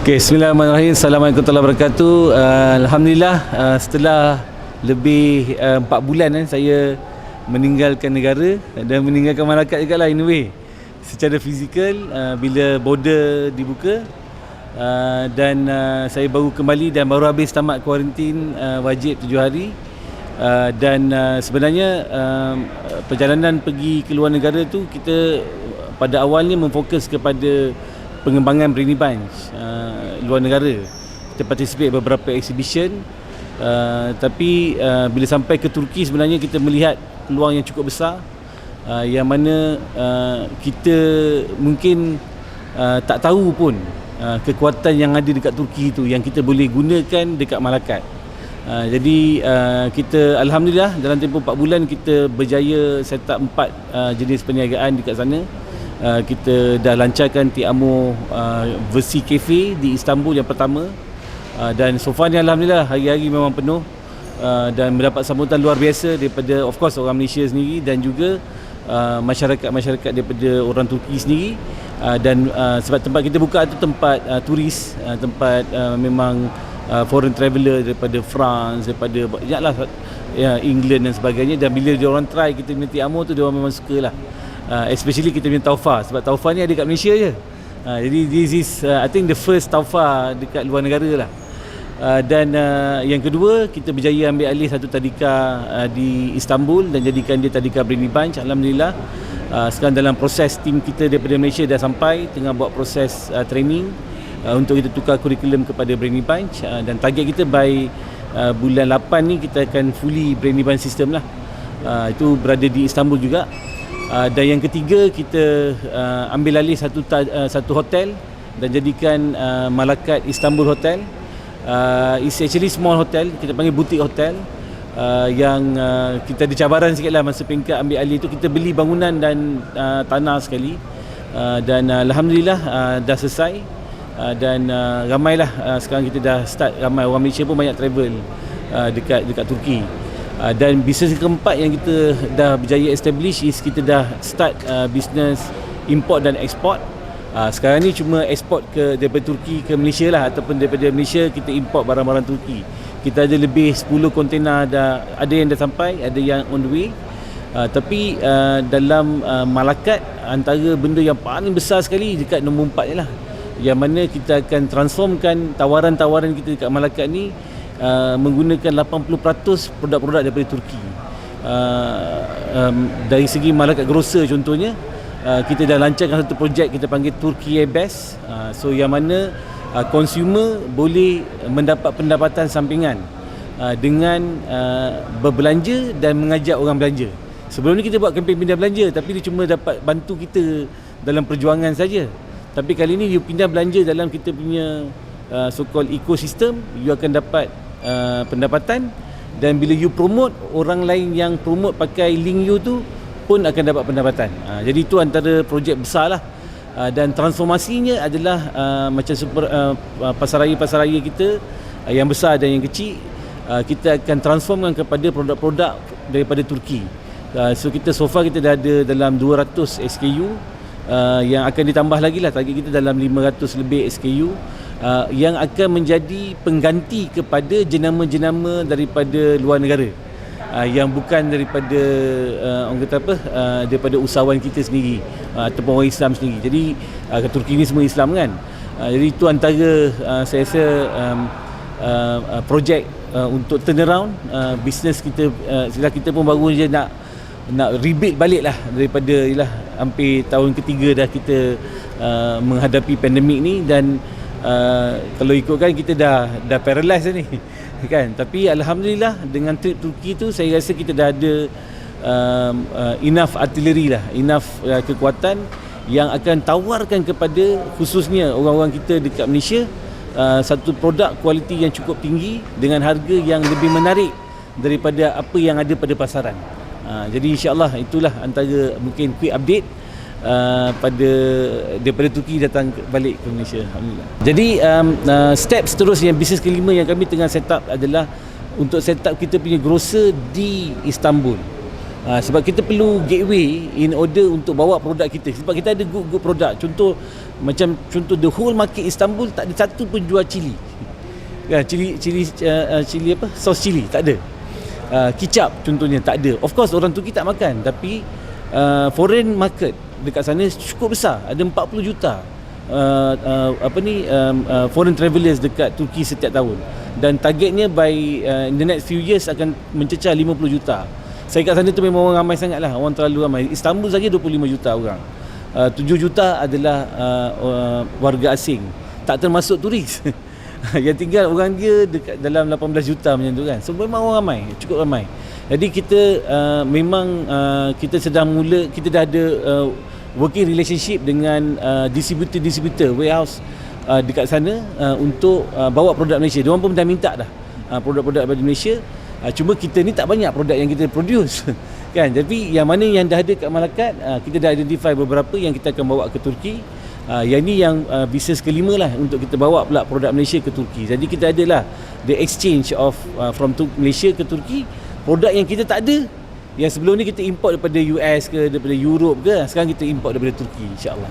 Okay, bismillahirrahmanirrahim. Assalamualaikum warahmatullahi wabarakatuh. Alhamdulillah, setelah lebih 4 bulan saya meninggalkan negara dan meninggalkan Malacca juga lah in a way. Secara fizikal, bila border dibuka dan saya baru kembali dan baru habis tamat kuarantin wajib 7 hari. Dan sebenarnya perjalanan pergi ke luar negara tu kita pada awalnya memfokus kepada pengembangan Brainy Bunch luar negara. Kita participate beberapa exhibition, tapi bila sampai ke Turki sebenarnya kita melihat peluang yang cukup besar, yang mana kita mungkin tak tahu pun kekuatan yang ada dekat Turki itu yang kita boleh gunakan dekat Malacca. Jadi kita alhamdulillah dalam tempoh 4 bulan kita berjaya set up 4 jenis perniagaan dekat sana. Kita dah lancarkan Tiamo versi cafe di Istanbul yang pertama, dan so far ni alhamdulillah hari-hari memang penuh, dan mendapat sambutan luar biasa daripada of course orang Malaysia sendiri dan juga masyarakat daripada orang Turki sendiri. Dan sebab tempat kita buka tu tempat turis, tempat memang foreign traveller daripada France, daripada banyaklah England dan sebagainya. Dan bila dia orang try kita punya Tiamo tu, dia orang memang sukalah. Especially kita punya taufa, sebab taufa ni ada kat Malaysia je. Jadi this is I think the first taufa dekat luar negara lah. Dan yang kedua, kita berjaya ambil alih satu tadika di Istanbul dan jadikan dia tadika Brainy Bunch. Alhamdulillah, sekarang dalam proses tim kita daripada Malaysia dah sampai, tengah buat proses training untuk kita tukar kurikulum kepada Brainy Bunch, dan target kita by bulan 8 ni kita akan fully Brainy Bunch system lah. Itu berada di Istanbul juga. Dan yang ketiga, kita ambil alih satu hotel dan jadikan Malacca Istanbul Hotel. It's actually small hotel, kita panggil boutique hotel, yang kita ada cabaran sikit lah masa peringkat ambil alih tu. Kita beli bangunan dan tanah sekali, dan alhamdulillah dah selesai, dan ramailah sekarang kita dah start, ramai orang Malaysia pun banyak travel dekat Turki. Dan bisnes keempat yang kita dah berjaya establish is kita dah start bisnes import dan eksport. Sekarang ni cuma eksport daripada Turki ke Malaysia lah, ataupun daripada Malaysia kita import barang-barang Turki. Kita ada lebih 10 kontena, ada yang dah sampai, ada yang on the way. Tapi dalam Malacca, antara benda yang paling besar sekali dekat nombor 4 ni lah, yang mana kita akan transformkan tawaran-tawaran kita dekat Malacca ni menggunakan 80% produk-produk daripada Turki. Dari segi Malacca Grocer contohnya, kita dah lancarkan satu projek kita panggil Turki Best. So yang mana consumer boleh mendapat pendapatan sampingan dengan berbelanja dan mengajak orang belanja. Sebelum ni kita buat kempen pindah belanja, tapi dia cuma dapat bantu kita dalam perjuangan saja. Tapi kali ni you pindah belanja dalam kita punya so-called ekosistem, you akan dapat pendapatan, dan bila you promote, orang lain yang promote pakai link you tu pun akan dapat pendapatan. Jadi itu antara projek besar lah, dan transformasinya adalah macam pasaraya-pasaraya kita yang besar dan yang kecil, kita akan transformkan kepada produk-produk daripada Turki. So kita so far kita dah ada dalam 200 SKU, yang akan ditambah lagi lah, target kita dalam 500 lebih SKU, yang akan menjadi pengganti kepada jenama-jenama daripada luar negara, yang bukan daripada orang kata apa, daripada usahawan kita sendiri ataupun orang Islam sendiri. Jadi Turki ni semua Islam kan. Jadi itu antara saya rasa projek untuk turnaround bisnes kita. Setelah kita pun baru je nak rebuild balik lah daripada hampir tahun ketiga dah kita menghadapi pandemik ni. Dan kalau ikutkan kita dah paralyzed ni kan. Tapi alhamdulillah dengan trip Turki tu saya rasa kita dah ada enough artillery lah, enough kekuatan yang akan tawarkan kepada khususnya orang-orang kita dekat Malaysia satu produk kualiti yang cukup tinggi dengan harga yang lebih menarik daripada apa yang ada pada pasaran. Jadi insya-Allah itulah antara mungkin quick update daripada Turki datang balik ke Malaysia. Alhamdulillah. Jadi step seterusnya, bisnes kelima yang kami tengah set up adalah untuk set up kita punya grocer di Istanbul. Sebab kita perlu gateway in order untuk bawa produk kita. Sebab kita ada good produk. Contoh the whole market Istanbul tak ada satu pun jual cili. Cili apa? Sos cili tak ada. Kicap contohnya tak ada. Of course orang Turki tak makan, tapi foreign market dekat sana cukup besar. Ada 40 juta foreign travelers dekat Turki setiap tahun. Dan targetnya by in the next few years akan mencecah 50 juta. Saya kat sana tu memang orang ramai sangat lah, orang terlalu ramai. Istanbul saja 25 juta orang. 7 juta adalah warga asing, tak termasuk turis. Yang tinggal orang dia dekat dalam 18 juta macam tu kan. So memang orang ramai, cukup ramai. Jadi kita kita sedang mula, kita dah ada working relationship dengan distributor warehouse dekat sana untuk bawa produk Malaysia. Diorang pun dah minta dah produk-produk dari Malaysia. Cuma kita ni tak banyak produk yang kita produce kan. Tapi yang mana yang dah ada kat Malacca, kita dah identify beberapa yang kita akan bawa ke Turki. Yang ni yang bisnes kelima lah untuk kita bawa pula produk Malaysia ke Turki. Jadi kita adalah the exchange of from Malaysia ke Turki. Produk yang kita tak ada, yang sebelum ni kita import daripada US ke, daripada Europe ke, sekarang kita import daripada Turki, insya-Allah.